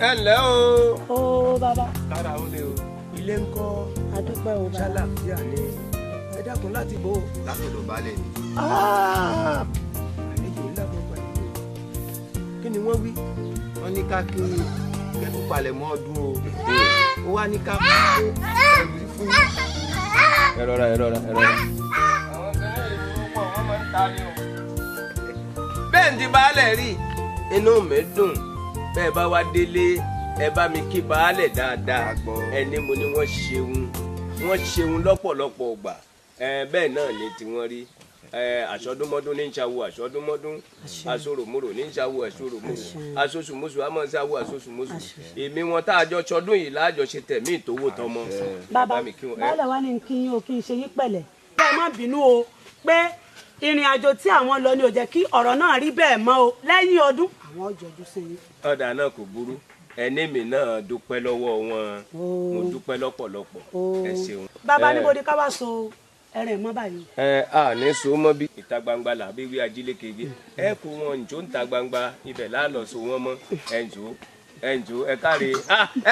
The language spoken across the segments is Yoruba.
ẹ ǹlẹ́ o. ó bàbá. kára ó lé o. ilé ń kọ́. adúpẹ́ o bàbá. ṣàlàfíà ni ẹ dákun láti bò. látọ̀dọ̀ baálé ni. àlejò ńlá kan pàdé kí ni wọ́n wí. wọ́n ní ká kí kẹ́kọ̀ọ́ palẹ̀ mọ́ ọdún o. ó wá ní ká kó ẹ̀rí fún. ẹ rọra. àwọn kan ní ìlú pọ̀ wọ́n máa ń ta ni o. bẹ́ẹ̀ ni baálẹ̀ rí inú mi dùn bẹ́ẹ̀ bá wá délé ẹ bá mi kí baálẹ̀ dáadáa ẹni mo ní wọ́n ṣeun lọ́pọ̀lọpọ̀ ọgbà bẹ́ẹ̀ náà ni tiwọn rí aṣọdúnmọ́dún ní ìṣàwó aṣọdúnmọ́dún aṣòròmọ́rò ní ìṣàwó aṣòròmọ́rò aṣoṣùmọ́ṣù àmọ́ ìṣàwó aṣoṣùmọ́ṣù èmi wọn tá a jọ ṣọdún yìí láàjọ ṣe tẹ̀mí ìtòwò tọmọ. bàbá baálẹ̀ wa ni kí yín o kí n ṣe yín pẹ̀lẹ́ ẹ má bínú o pé ìrìn àjò tí àwọn lọ ni ò jẹ́ kí ọ̀rọ̀ náà rí bẹ́ẹ̀ mọ́ o lẹ́yìn ọdún àwọn ọjọ́jú sí yín. ọ̀dà náà kò burú ẹni mi náà dúpẹ́ lọ́wọ́ wọn mo dúpẹ́ lọ́pọ̀lọpọ̀ ẹ ṣeun. bàbá níbo ni ká wá so ẹrẹ̀ mọ́ báyìí. a ní so mọ́ bí ìta gbangba làbí wí ajílẹ̀ kege ẹ kó wọn njó ń ta gbangba ibẹ̀ láàlọ́ so wọ́n mọ́ ẹ njó ẹ káre.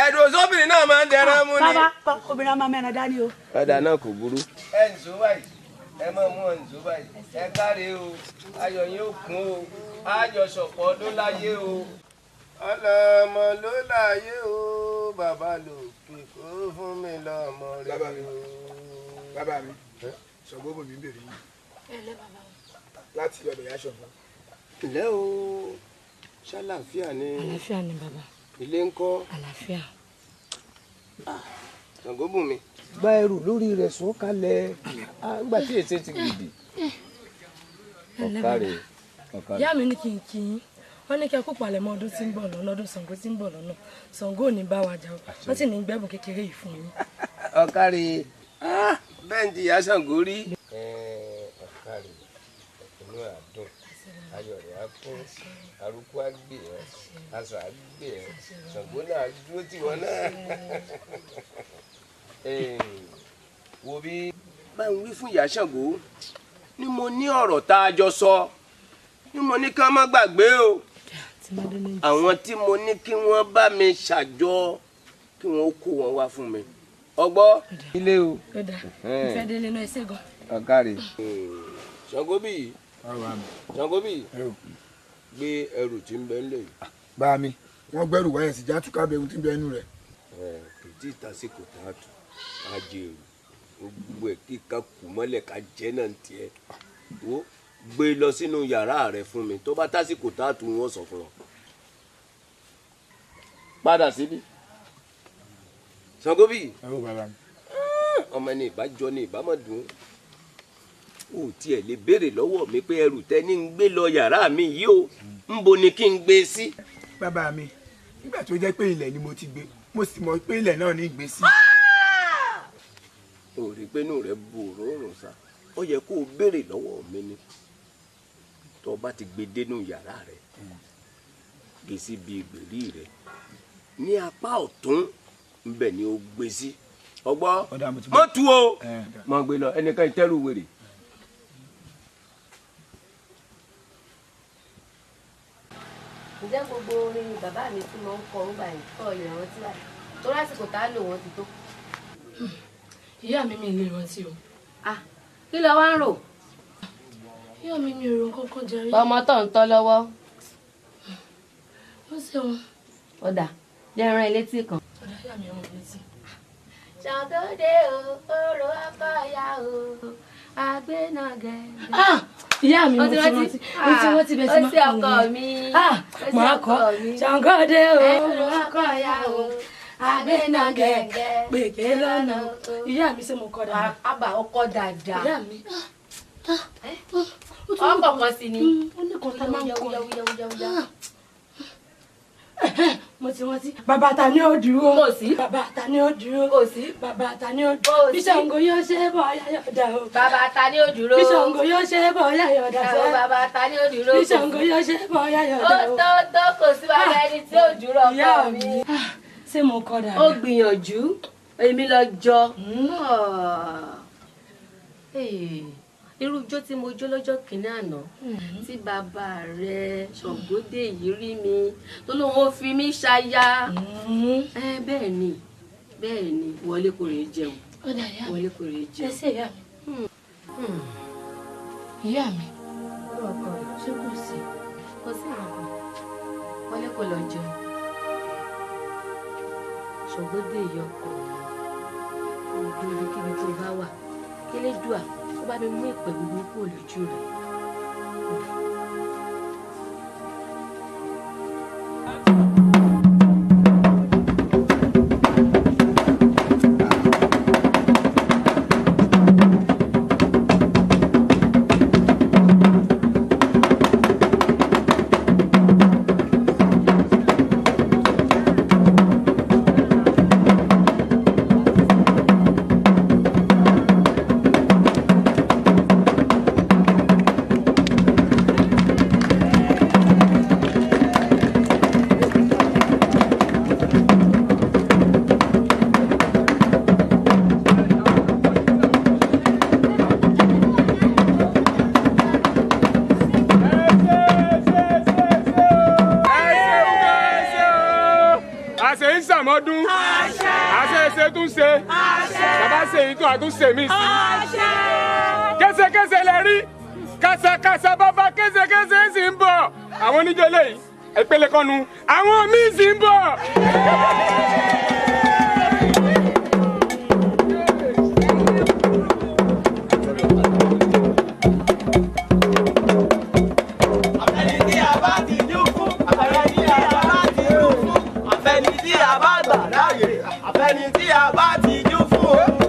ẹ̀dùn sóbìnrin náà máa ń dẹran mú ni. bàbá obìnrin máa mẹ́ran dání o. ọ̀dà náà kò burú. ẹ njó báyìí ẹ máa mú njó báyìí ẹ káre o ayọ̀ yín ó kún o àjọṣọpọ̀ ọdún láyé o. ọlọmọ ló láyé o bàbá lòkè kó fún mi lọ́mọ rẹ o. bàbá mi Ṣàngó mi ń bèrè yín. ẹlẹ́ bàbá o. láti ọ̀dọ̀ ìyá Ṣàngó. ǹlẹ́ o ṣàlàáfíà ni. àlàáfíà ni bàbá. ilé ń kọ́. àlàáfíà. Ṣàngó mi gba ẹrù lórí rẹ̀ sún kalẹ̀ nígbà tí èsè ti gidi. ọ̀kàrẹ̀. ìyá mi ní kí n kí yín wọ́n ní kí ẹ kó palẹ̀mọ́ ọdún tí ń bọ̀ lọ́nà ọdún Ṣàngó tí ń bọ̀ lọ́nà Ṣàngó ò ní bá wa jà o wọ́n sì ní gbẹ́bùn kékeré yìí fún yín. ọ̀kàrẹ̀ bẹ́ẹ̀ ni ìyá Ṣàngó rí. ọ̀kàrẹ̀ inú àdùn ayọ̀ rẹ̀ á kún arúgbó á gbé ẹ aṣọ á gbé ẹ Ṣàngó náà dúró tì wọ́n náà. wo bí báwo wí fún ìyá Ṣàngó ni mo ní ọ̀rọ̀ tá a jọ sọ ni mo ní ká má gbàgbé o àwọn tí mo ní kí wọ́n bá mi ṣàjọ kí wọ́n kó wọn wá fún mi ọgbọ́ ilé o. ìfẹ́ délé náà ẹsẹ̀ gan. ọ̀kàrẹ̀. Ṣàngó bí gbé ẹrù tí ń bẹ ńlẹ̀ yìí. bá mi wọ́n gbẹ́rù wáyà sí játúkà bẹ̀rù tí ń bẹ inú rẹ̀. kì í tí ì tásìkò tá a tù á jẹ èrò gbogbo ẹ̀ kí ká kù mọ́lẹ̀ ká jẹ́ náà tiẹ̀ wo gbé lọ sínú yàrá rẹ fún mi tó bá tásìkò tá a tù wọ́n sọ fún ọ. padà síbí. Ṣàngó bí ọmọ ẹni ìbájọ ni ìbámọ̀dún ó tiẹ̀ lè béèrè lọ́wọ́ mi pé ẹrù tẹ́ ní ń gbé lọ yàrá mi yìí o ń bo ni kí n gbé sí. bàbá mi nígbà tó jẹ́ pé ilẹ̀ ni mo ti gbé mo sì mọ̀ pé ilẹ̀ náà ní gbé sí. o rí pé inú rẹ bu òórùn sá ó yẹ kó o béèrè lọ́wọ́ mi ni tó o bá ti gbé dénú yàrá rẹ gbé sí bí ìgbèrí rẹ ní apá ọ̀tún ńbẹ̀ ni o gbé sí ọgbọ́ mọ́ tu o mọ́ gbé lọ ẹnìkan ìtẹ́rù wèrè. ǹjẹ́ gbogbo orin bàbá mi tí mo ń kọ ń gbà yín kọ́ ìrántí láì tó lásìkò tá a lò wọ́n ti tó. ìyá mi lè rántí o. kí ló wá ń rò. ìyá mi ò rò kankan jẹrí. ọmọ tó ń tọ́ lọ́wọ́. ó ṣeun. ọ̀dà jẹ́ ẹran elétí kan. ọ̀dà ìyá mi ọmọ létí. Ṣàngó dé o orò ọkọ ya o agbénagẹ. ìyá mi mo ti rántí bẹ́ẹ̀ sí ó sì ọkọ mi. màá kọ́ Ṣàngó dé o orò ọkọ ya o agbénagẹ pèké lọ́nà. ìyá mi ṣe mo kọ́ dáadáa. àbá ọkọ dáadáa. ìyá mi. ọkọ kan sí ni. ó ní kan tá máa ń kọ́ yáwúyáwúyáwúyá. mo ti rántí. bàbá ta ni ó dúró. kò sí. bàbá ta ni ó dúró. kò sí. bàbá ta ni ó dúró. bí Ṣàngó yóò ṣe é bọ̀ yáyọ̀dá o. bàbá ta ni ó dúró. bí Ṣàngó yóò ṣe é bọ̀ yáyọ̀dá o. bàbá ta ni ó dúró. bí Ṣàngó yóò ṣe é bọ̀ yáyọ̀dá o. ó tó kò sí wàhálà ẹni tí ó dúró ọkọ mi. ṣé mo kọ́ dáadáa. ó gbìyànjú èmi lọ jọ. irú ijó tí mo jó lọ́jọ́ kìíní àná tí bàbá rẹ Ṣàngódé yìí rí mi tó lóun ó fi mí ṣaya bẹ́ẹ̀ ni wọlé kò rè jẹun wọlé kò rè jẹun. ẹsẹ̀ ìyá mi ọkọ rẹ ṣé kò sí ìrànwọ́ wọlé kò lọ jẹun Ṣàngódé yìí ọkọ rẹ gbogbo kíbi tó bá wà kílédùà ó bá mi mú ìpè gbogbo kúrò lójú rẹ. àmọ́dún àṣẹ tún ṣe bàbá ṣe èyí tó àtúnṣe mí sí kẹsẹkẹsẹ lẹ rí kàṣàkàṣà bàbá kẹsẹkẹsẹ sì ń bọ̀ àwọn oníjọ lẹ́yìn ìpele kanu àwọn míì sì ń bọ̀. Àfẹ́ni tí a bá ti jú fún o.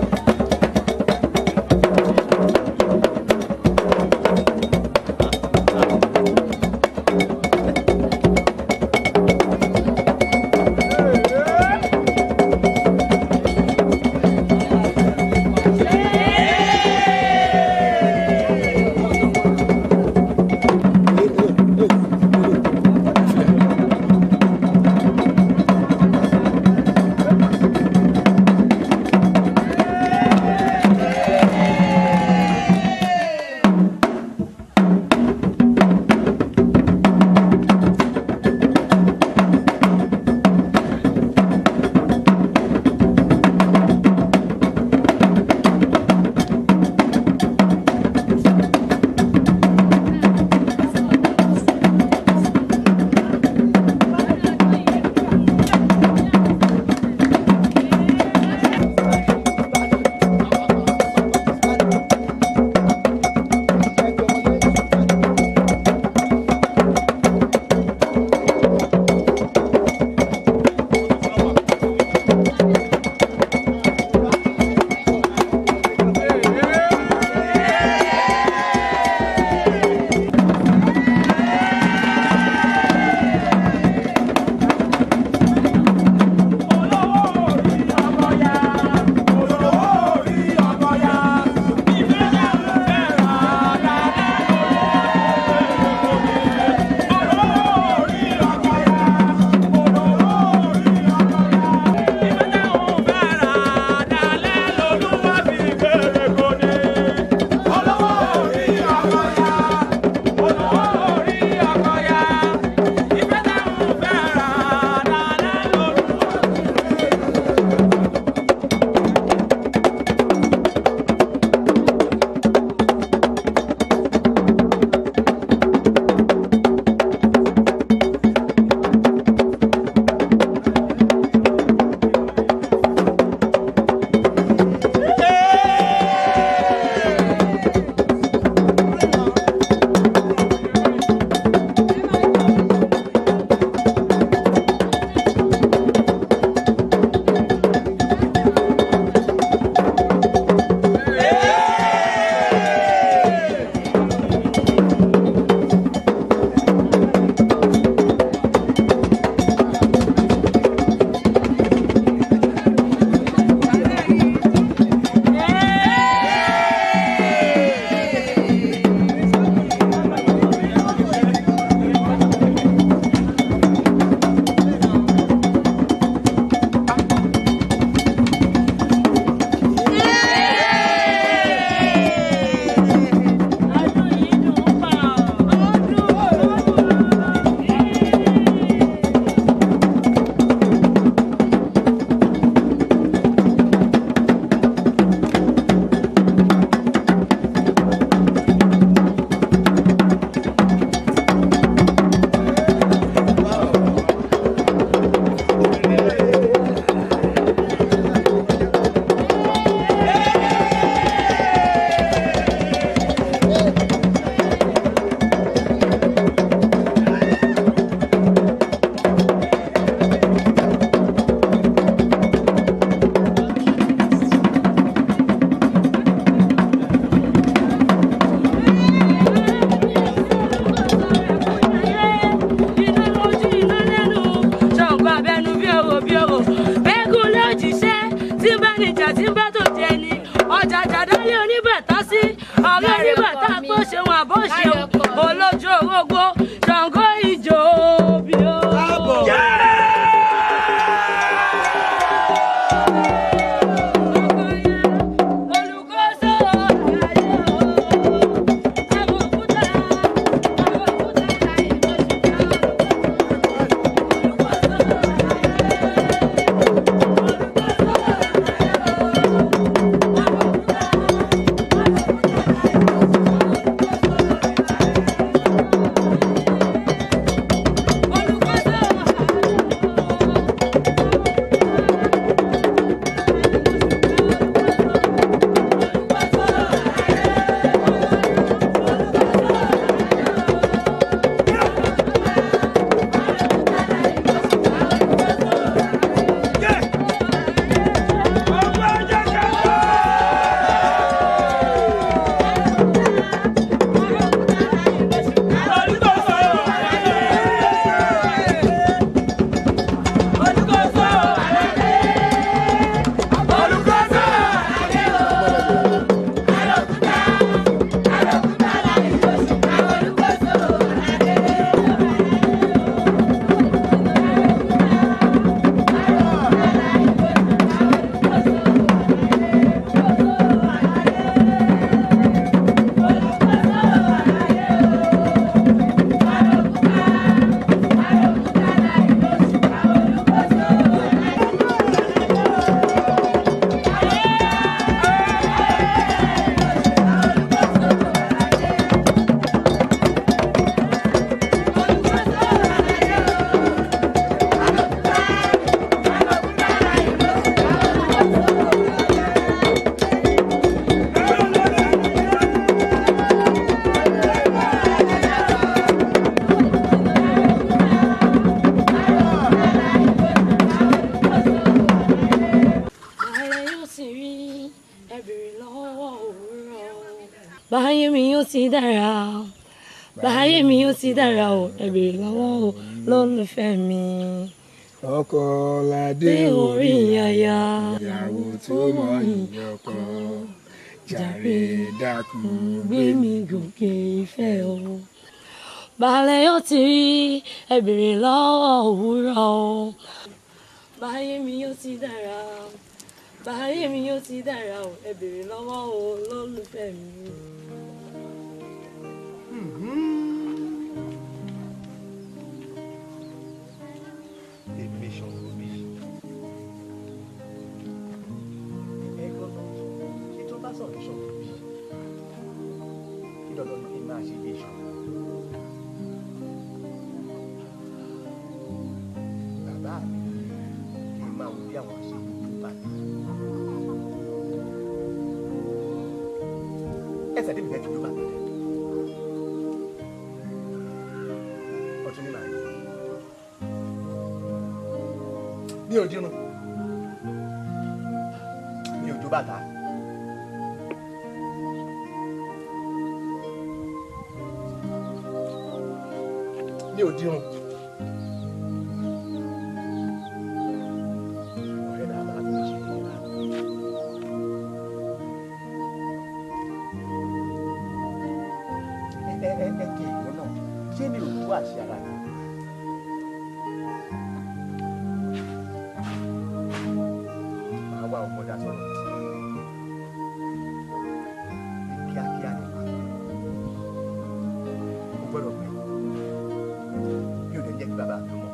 bó ṣeun olójú orógbó Ṣàngó ìjó bí ó. báyé mi yóò ti dára báyé mi yóò ti dára o ẹ bèrè lọ́wọ́ o lólùfẹ́ mi. ọkọ ládé orí yaya ìyàwó tó mọ ìyọkọ jàre dákun gbé mi gòkè ìfẹ́ o. balẹ̀ yóò ti rí ẹ bèrè lọ́wọ́ òwúrọ̀ o. báyé mi yóò ti dára báyé mi yóò ti dára o ẹ bèrè lọ́wọ́ o lólùfẹ́ mi. èmi Ṣàngó bí ẹgbọ́n náà ṣé tó bá sọ̀rọ̀ Ṣàngó bí kí dandan ni kí n máa ṣe bí Ṣàngó. bàbá mi kì í máa wo bí àwọn ṣe ń tó bàtà. ẹsẹ̀ débi bẹ́ẹ̀ ti tó bàtà rẹ̀ ọtún ní màá yẹ. mi ò dirun mi ò jó bàtà mi ò dirun ọ̀rẹ́ náà máa fi ṣe ìlera ẹ kí ìgbọ́n náà ṣé mi ò tó àṣẹ ara mi. ọmọdé sọ̀rọ̀ ní kíákíá ni mo gbọ́dọ̀ pẹ́ bí ò lè jẹ́ kí bàbá mi mọ̀.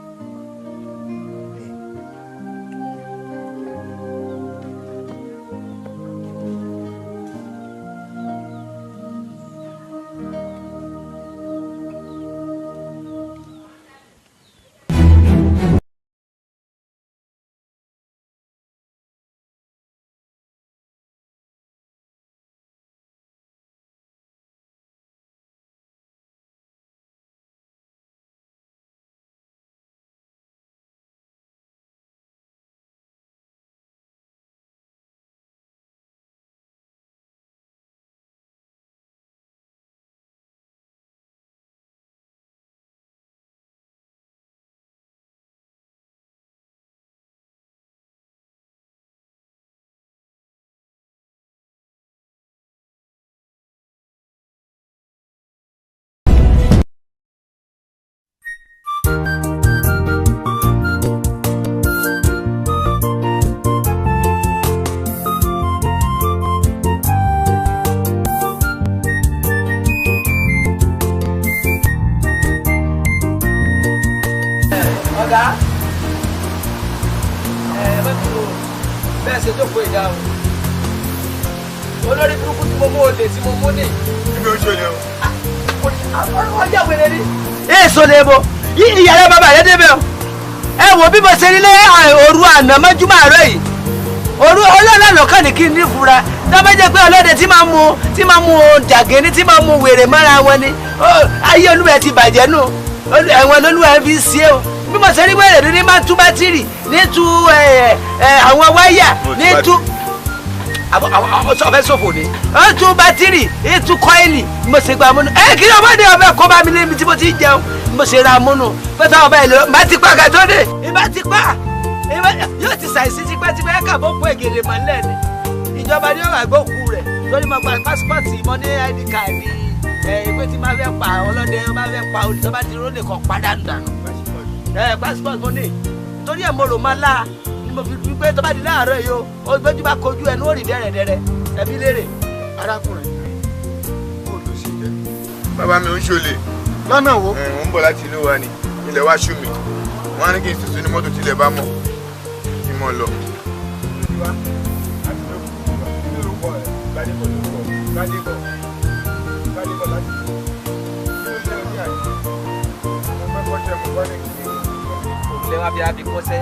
ṣe jókòó ìdá o olórí burúkú tí mo mú olè tí mo mú ní. èmi ò ń ṣọlẹ o. ọjà wẹrẹ ni. èso lè bo ìyàrá bàbá rẹ débẹ̀ o ẹ wo bí mo ṣe nílé òru àná mọ́júmọ́ àárọ̀ yìí òru ọlọ́ọ̀lọ́ kàn ní kí n ní fura tó bá jẹ́ pé ọlọ́dẹ tí máa mú jàgínní tí máa mú wèrè mọ́ra wọn ni ayé olúwa ti bàjẹ́ nù ẹ̀wọ̀n lolúwa fi ṣe o bí mo ṣe rí wèrè ní máa tú bátìrì ní tú àwọn wáyà ní tú ọfẹ ṣòfò ni ó tú bátìrì ní tú kọ́ìlì mo ṣe gba amúnú kí ló bá dé ọbẹ̀ kó bá mi lébi tí mo ti jẹun mo ṣe ra amúnú pẹ́tà ọba ìlú má ti pa kàtó dé ìbá ti pa yóò ti ṣàìsí tipẹ́tipẹ́ kàbọ̀ kó ègèdè mọ́lẹ̀ ni ìjọba ni yóò àgbókù rẹ̀ lórí mo gba pásítọ̀tì mo ní id káàdì ìwé tí máa fẹ́ pa ọlọ́dẹ máa fẹ́ pa olùsọ́ bá ti rólè kan padà dànù pásítọ̀tì mo ní torí ẹ̀ mo rò máa lá mo fi pé tó bá di láàárọ̀ yìí o gbójú bá kojú ẹnu ó rí dẹ́rẹ̀dẹ́rẹ́ ẹbí lérè. arákùnrin kò ló sì jẹ. bàbá mi ò ń ṣọlẹ. lọ́nà wo. mo ń bọ̀ láti ìlú wa ni ilẹ̀ wa ṣú mi wọ́n á ní kí n sùn ní mọ́tò tilẹ̀ bá mọ̀ kí n mọ̀ lọ. ilé wa bí a bí kọ́sẹ́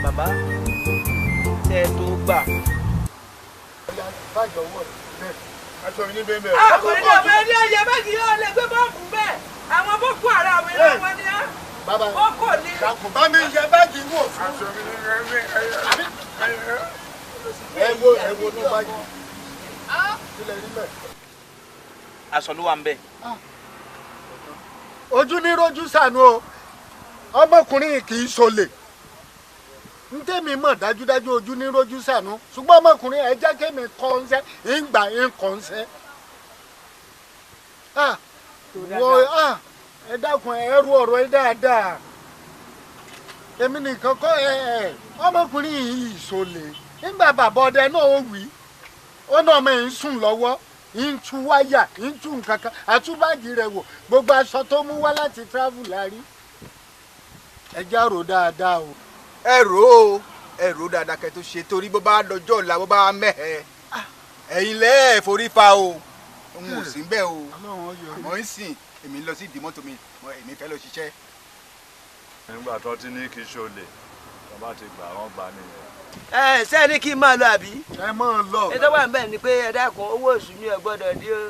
bàbá tẹ́ ẹ tó gbà. aṣọ mi ní bẹ́ẹ̀ bẹ́ẹ̀. àkùnrin náà fẹ́ ní ọyẹ méjì yóò lè gbé bọ́ọ̀mù bẹ́ẹ̀ àwọn boko haram ilé wọn ni á. bàbá boko ni. kàkùn bá mi yẹ báàgì wò. aṣọ mi ní ẹ wo ló báàgì. sílẹ̀ níbẹ̀. aṣọ ló wà ń bẹ̀. ojú ní rojú sànú o ọmọkùnrin kì í ṣolè n tẹ́mi mọ̀ dájúdájú ojú ní rojú sànú ṣùgbọ́n ọmọkùnrin ẹ jẹ́ kémi kọ́ ń sẹ́ ìgbà ń kọ́ ń sẹ́. ẹ dákun ẹ rú ọ̀rọ̀ ẹ dáadáa èmi nìkan kọ́ ọmọkùnrin yìí ṣolè nígbà bàbá ọdẹ náà ó wí ó náà ọmọ yìí ń sùn lọ́wọ́ ń tú wáyà ń tú nǹkan kan àtúbàjì rẹ̀ wò gbogbo aṣọ tó mú wá láti travel la rí ẹ já rò dáadáa o. ẹ rò dáadáa kẹ́ tó ṣe torí bó bá dọjọ́ ọ̀la bó bá mẹ́hẹ̀ ẹ̀yin lẹ́ẹ̀ forí fa o òun ò sí bẹ́ẹ̀ o àmọ́ ń sìn èmi lọ sí ìdí mọ́tò mi èmi fẹ́ lọ ṣiṣẹ́. nígbà tó ti ní kí ṣolè tó bá ti gbà wọ́n gbà nìyẹn. ṣé ní kí n máa lọ àbí. ẹ máa lọ. ètò wà ń bẹ̀ ni pé ẹ dákun owó oṣù mi ò gbọ́dọ̀ dí o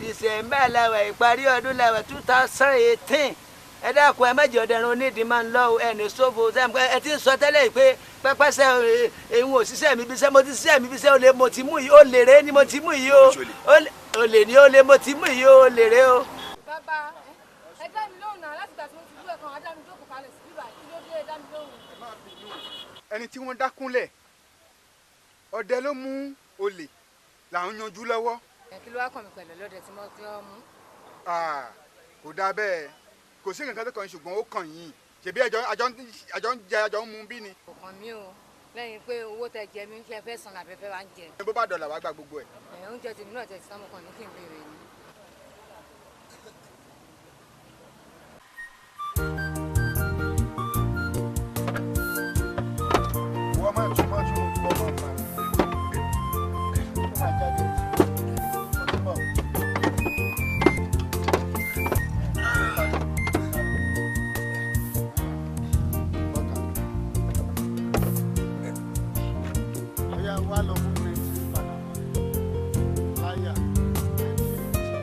December làwà ìparí ọdún làwà 2018 ẹ dákun ẹ mẹ́jọ dẹrun onídìí máa ń lọ ẹni ṣòfò ẹ ti sọ tẹ́lẹ̀ yìí pé pẹ́pẹ́sẹ́ ehun òṣìṣẹ́ mi bíṣẹ́ mo ti ṣiṣẹ́ mi bíṣẹ́ olè mo ti mú yìí olè rẹ ni mo ti mú yìí o olè ni olè mo ti mú yìí o olè rẹ o. bàbá ẹ dá mi lóhùn náà láti gbà tí mo ti dúró ẹ̀kan adá mi jókòó kalẹ̀ sí bíbá kí ló dé ẹ dá mi lóhùn. ẹni tí wọ́n dákúnlẹ̀ ọdẹ ló mú olè làwọn yanjú lọ́wọ́. kí ló wá kàn mí pẹ̀lú ọlọ́dẹ tí mo ti ọ́ mú. kò dáa bẹ́ẹ̀ kò sí nǹkan tó kàn ṣùgbọ́n ó kàn yín ṣèbí àjọ ń jẹ àjọ ń mu bí ni. kò kàn mí o lẹ́yìn pé owó tẹ jẹ mí ṣe fẹ́ san àbẹ́fẹ́ wa ń jẹ. bó bá dọ̀là wàá gba gbogbo ẹ̀. oúnjẹ tèmi náà tẹ̀sí sáwọn kan ní kí n béèrè ni. wọ́n máa tún wọ́n máa fà á. ó máa jáde ó tún bọ̀. wá lọ fún mi sí padà láyà àti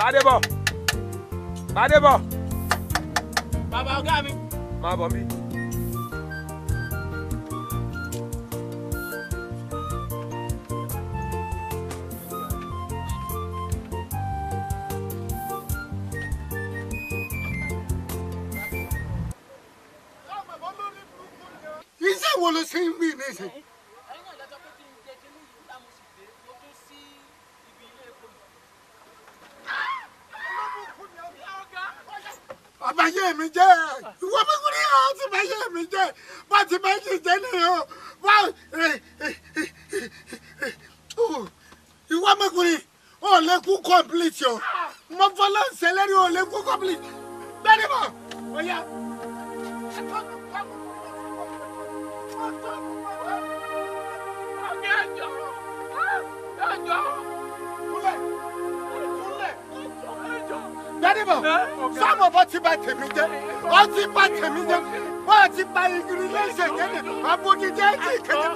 Gbádébọ̀. Gbádébọ̀. Bàbá ọ̀gá mi. Máa bọ̀ mí. Iṣẹ́ wo ló ṣe ń wí níṣẹ́? Àbáyé mi jẹ́ ìwọ ọmọkùnrin yẹn ó ti báyé mi jẹ́ bá ti bá yìí jẹ́ nìyẹn o bá ìwọ ọmọkùnrin ò lè kú complete o mo fọlọ́ ṣẹlẹ́rì ò lè kú complete bẹ́ẹ̀ni bọ̀ ọ̀ya. Gbadebo, sọ́mọ̀ bọ́ ti bà tèmi jẹ́, ọ ti bà tèmi jẹ́, bọ́ ọ ti bà ìgìrì léṣe jẹ́lẹ̀, àbòdì jẹ́ ti kéde.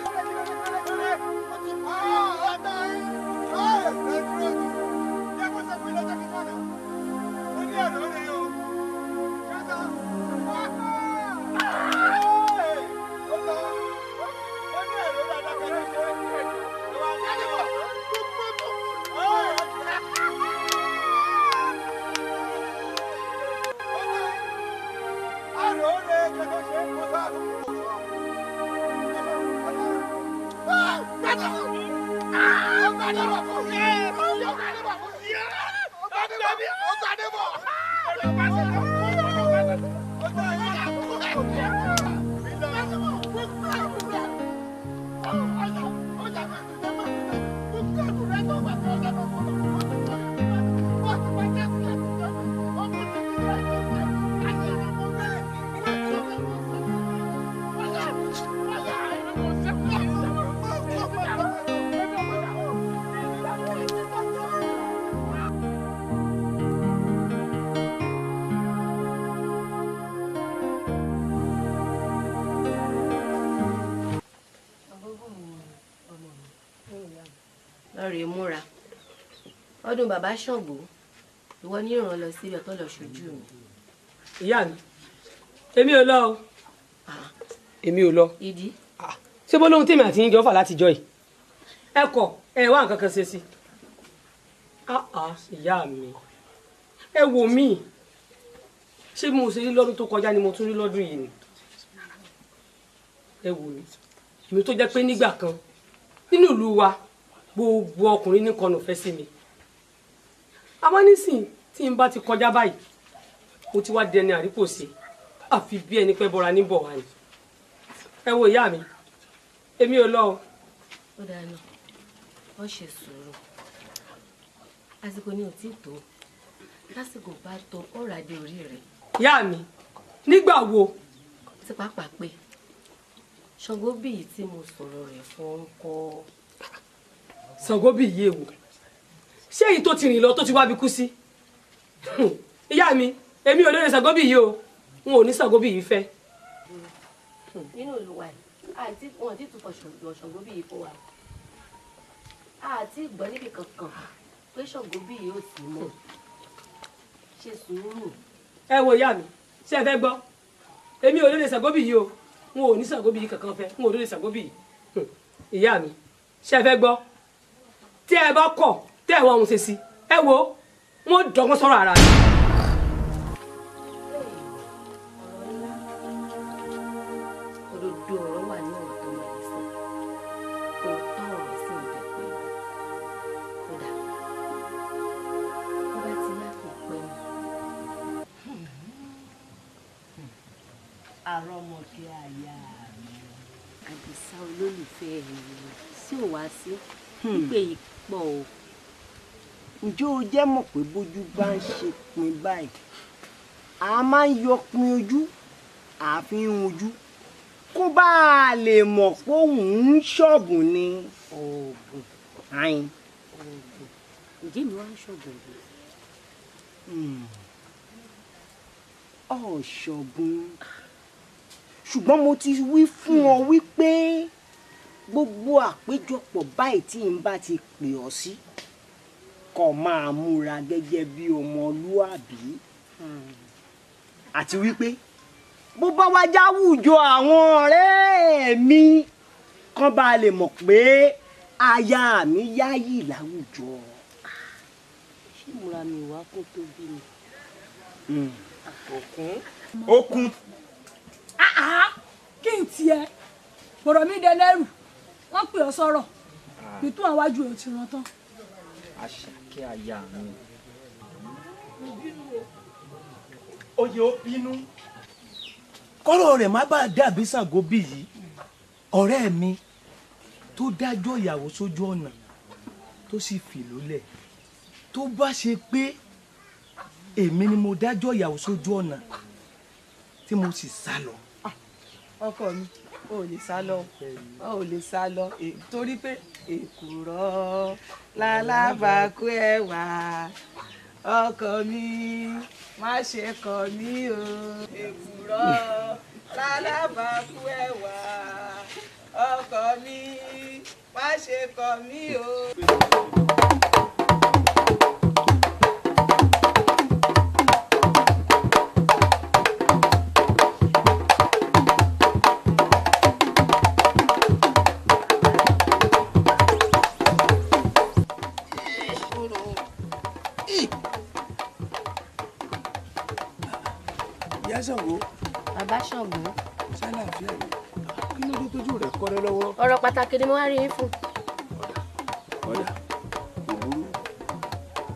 lọ́ọ̀rẹ́ múra ọdún bàbá Ṣàngó ìwọ ní ìràn lọ síbẹ̀ tó lọ ṣojú mi. ìyá mi èmi ò lọ o èmi ò lọ. ìdí. ṣé bó lóhun tèmi àti yín jọ fà látijọ́ yìí ẹ kọ ẹ wá nǹkan kan ṣe sí ìyá mi ẹ wò mí ṣé mo ṣe rí lọ́dún tó kọjá ni mo tún rí lọ́dún yìí ni ẹ wò mí èmi tó jẹ́ pé nígbà kan nínú ìlú wa gbogbo ọkùnrin ní kọnù fẹ́ sí mi àmọ́ nísìn tí n bá ti kọjá báyìí mo ti wá dẹni àríkòsí àfi bí ẹni pẹ́ bọ́ra níbọ̀ wá ni ẹ wo ìyá mi èmi ò lọ o. ó dáná wọ́n ṣe sùúrù àsìkò ni ò tí tó lásìkò bá tó ọ̀rọ̀ adé orí rẹ̀. ìyá mi nígbà wo. tí pápá pé Ṣàngó bíyì tí mo sọ̀rọ̀ rẹ̀ fún ń kọ́. Ṣàngó bíyì èwo ṣé èyí tó ti rìn lọ tó ti wábi kú sí. ìyá mi èmi ò lóye Ṣàngó bíyì o n ò ní Ṣàngó bíyì fẹ́. nínú olùwà yìí wọn ti tún fọ Ṣàngó bíyì fún wa àti ìgbọ́ níbi kankan pé Ṣàngó bíyì ò sí mọ́ ṣe sùúrù. ẹ wo ìyá mi ṣé ẹ fẹ́ gbọ́ èmi ò lóye Ṣàngó bíyì o n ò ní Ṣàngó bíyì kankan fẹ́ n ò lóye Ṣàngó bíyì. ìyá mi ṣé ẹ fẹ́ gbọ́ tí ẹ bá kọ̀ tí ẹ wá ohun ṣe sí ẹ wo wọn dọ́gbọ́n sọ̀rọ̀ ara rẹ̀. òdodo ọ̀rọ̀ wà ní ọ̀rọ̀ tó máa sọ òótọ́ ọ̀rọ̀ sí ìbẹ̀ pé kódà tó bá ti yá kò pẹ́ mi. àrọ́mọdé àyà mi Àdìsá olólùfẹ́ mi sí ò wá sí pípé ìpọ̀ o. ǹjẹ́ o jẹ́ mọ̀ pé bójú bá ń ṣe pin báyìí a máa ń yọ pin ojú àfi ń ojú kó bá a lè mọ̀ pé òun ń ṣọ̀bù ni. oògùn ayin. oògùn ǹjẹ́ mi wá ń ṣọ̀gùn bí. ọ̀ṣọ̀gùn ṣùgbọ́n mo ti wí fún ọ wípé gbogbo àpéjọpọ̀ báyìí tí n bá ti pè ọ́ sí kó máa múra gẹ́gẹ́ bí ọmọlúàbí àti wípé bó bá wá jáwùjọ àwọn ọ̀rẹ́ mi kán bá lè mọ̀ pé aya mi yáyì láwùjọ. ṣé múra mi wá kó tó bí mi. okun. kí n tiẹ̀ bọ̀rọ̀ mi dẹlẹ́rù wọ́n pè ọ́ sọ̀rọ̀ ìtú àwájú ẹ̀ ti ràn tán. Àṣàkẹ́ aya mi. oyè ó bínú. kọ́rọ̀ rẹ̀ má bàa dàbí Ṣàngó bí yìí ọ̀rẹ́ mi tó dájọ́ ìyàwó sójú ọ̀nà tó sì fìlólẹ̀ tó bá ṣe pé èmi ni mo dájọ́ ìyàwó sójú ọ̀nà tí mo sì sá lọ. ọkọ mi ò lè sá lọ ò lè sá lọ torí pé èkùrọ́ lálábàákú ẹwà ọkọ mi má ṣe kọ̀ mí o èkùrọ́ lálábàákú ẹwà ọkọ mi má ṣe kọ̀ mí o. Ìyá Ṣàngó. Bàbá Ṣàngó. Ṣàlàáfíà ni kí ló dé tójú rẹ̀ kọ́rẹ́ lọ́wọ́. Ọ̀rọ̀ pàtàkì ni mo wá rí yín fún. ọ̀dà kò burú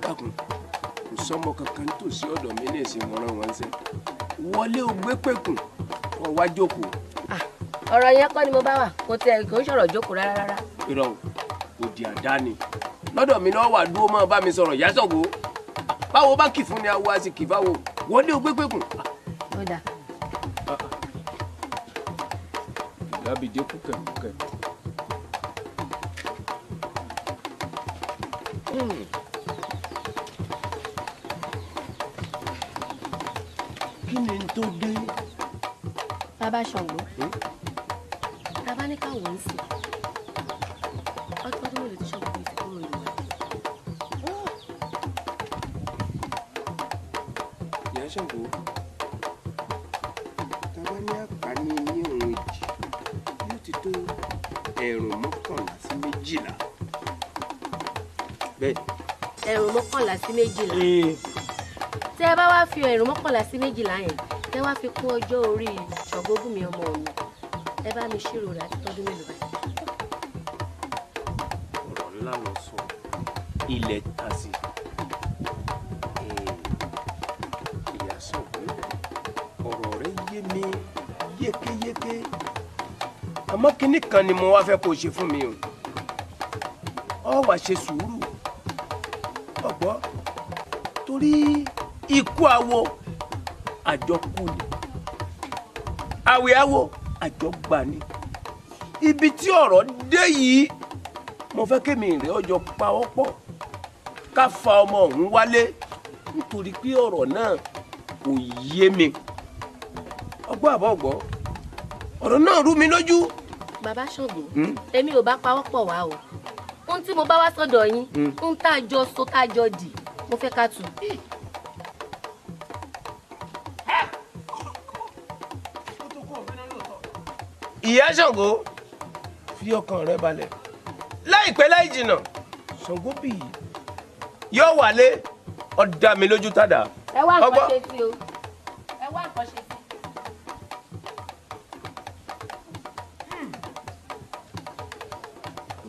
dákun kò sọ́mọ kankan nítòsí ọ̀dọ̀ mi ní ìsìn wọn wọn ṣe wọlé o gbé pẹ̀kùn kó wá jókòó. ọ̀rọ̀ yẹn kọ́ ni mo bá wà kò tẹ̀ kò ń sọ̀rọ̀ jókòó rárá. irọ́ òdì àdáni lọ́dọ̀ mi náà wà dúró máa bá mi sọ̀rọ̀ Ìyá Ṣàngó báwo bá kì fún ni awo a sì kì báwo wọlé o gbé pẹ̀kùn. ọ̀dà. ìyábìdé kúkẹ̀kúkẹ̀. kí ni n tó dé. Bàbá Ṣàngó. Bàbá ní káwọn ń sìn. ọtí ọdún mélòó tí Ṣàngó fi kúrò ìlú wa. Ìyá Ṣàngó tábà ní àpá ní òun èjì yóò ti tó ẹ̀rùn 11 sí 12. bẹ́ẹ̀. ẹ̀rùn 11 sí 12. tẹ́ ẹ bá wá fi ẹ̀rùn 11 sí 12 yẹn tẹ́ wá fi kún ọjọ́ orí Ṣàngóbùnmi ọmọ mi ẹ bá mi ṣírò rẹ̀ àti tọ́dún mélòó báyìí. ọ̀rọ̀ ńlá lọ sọ ilẹ̀ ta sí Ìyá Ṣàngó ọ̀rọ̀ rẹ̀ yé mi yékéyéké àmọ́ kinní kan ni mo wá fẹ́ kó o ṣe fún mi o ọ wá ṣe sùúrù ọ̀gbọ́ torí ikú awo àjọkú ni àwẹ̀ awo àjọgbà ni ibi tí ọ̀rọ̀ dé yìí mo fẹ́ kémi rẹ̀ ọjọ́ pa ọ́ pọ̀ ká fa ọmọ ọ̀hún wálé nítorí pé ọ̀rọ̀ náà kò yé mi ọgbọ́n àbọ̀ ọ̀gbọ́ ọ̀rọ̀ náà rú mi lójú. Bàbá Ṣàngó èmi ò bá pawọ́ pọ̀ wá o ohun tí mo bá wá sọ́dọ̀ yín ń tá a jọ so tá a jọ dì mo fẹ́ ká tù. Ìyá Ṣàngó fi ọkàn rẹ balẹ̀ láìpẹ́ láì jìnnà Ṣàngó bí yóò wálé ó dá mi lójú tàdá. ẹ wá nǹkan ṣe sí o ẹ wá nǹkan ṣe sí.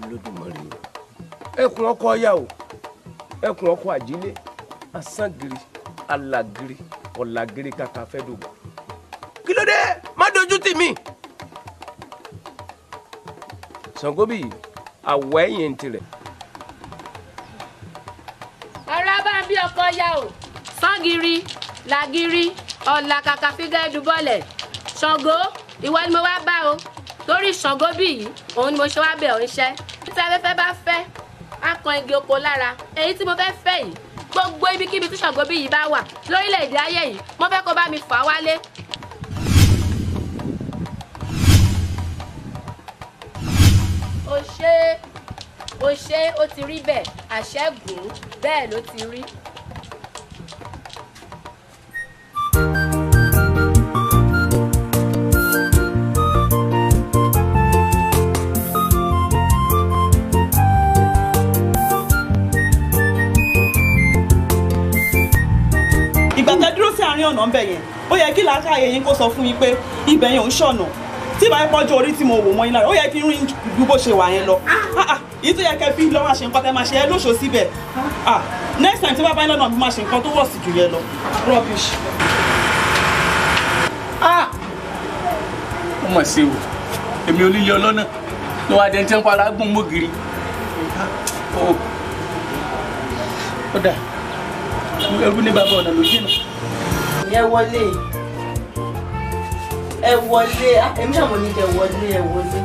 Olódùmarè o ẹkùn ọkọ ọyà o ẹkùn ọkọ àjílé asángiri alàgiri ọ̀làgiri kàkà fẹ́ dògbò kí ló dé má dojú tì mí. Ṣàngó bí àwọ̀ ẹ̀yìn tirẹ̀. ọ̀rọ̀ bá ń bí ọkọ ya o sángiri làgiri ọ̀là kàkà fígẹ́ dùbọ̀lẹ̀ Ṣàngó ìwọ ni mo wá bá o torí Ṣàngó bí yìí òun ni mo ṣe wá bẹ̀ ọ́ ń ṣẹ́ tí afẹ́fẹ́ bá fẹ́ á kan igi oko lára èyí tí mo fẹ́ fẹ́ yìí gbogbo ibikíbi tí Ṣàngó bí yìí bá wà lórílẹ̀‐èdè ayé yìí mo fẹ́ kó bá mi fà wálé. o ṣe ó ti rí bẹ́ẹ̀ àṣẹ́gun bẹ́ẹ̀ ló ti rí. ìgbà tẹ́ dúró sí àárín ọ̀nà ńbẹ̀ yẹn ó yẹ kí làákàyè yín kó sọ fún yín pé ibẹ̀ yẹn ò ń ṣọ̀nà tí ìbá yẹn pọ́jú orí tí mo wò mọ́ yín lára ó yẹ kí n rìn ju bó ṣe wà yẹn lọ èyí tó yẹ kẹ́ fi lọ́wọ́ àṣẹ nǹkan tẹ́ máa ṣe ẹ lóṣòó síbẹ̀ next time tí bá bá yín lọ́nà bí máa ṣe nǹkan tó wọ̀ sí jù yẹn lọ rubbish. ó mọ̀ sí o èmi olílé ọlọ́nà ló wá dẹ́ntẹ́ ń para gùn mọ́gìrì ó dà ẹrú ní bàbá ọ̀nà ló jìnnà. ẹ wọlé èmi náà mo ní kẹ wọlé ẹ wọlé.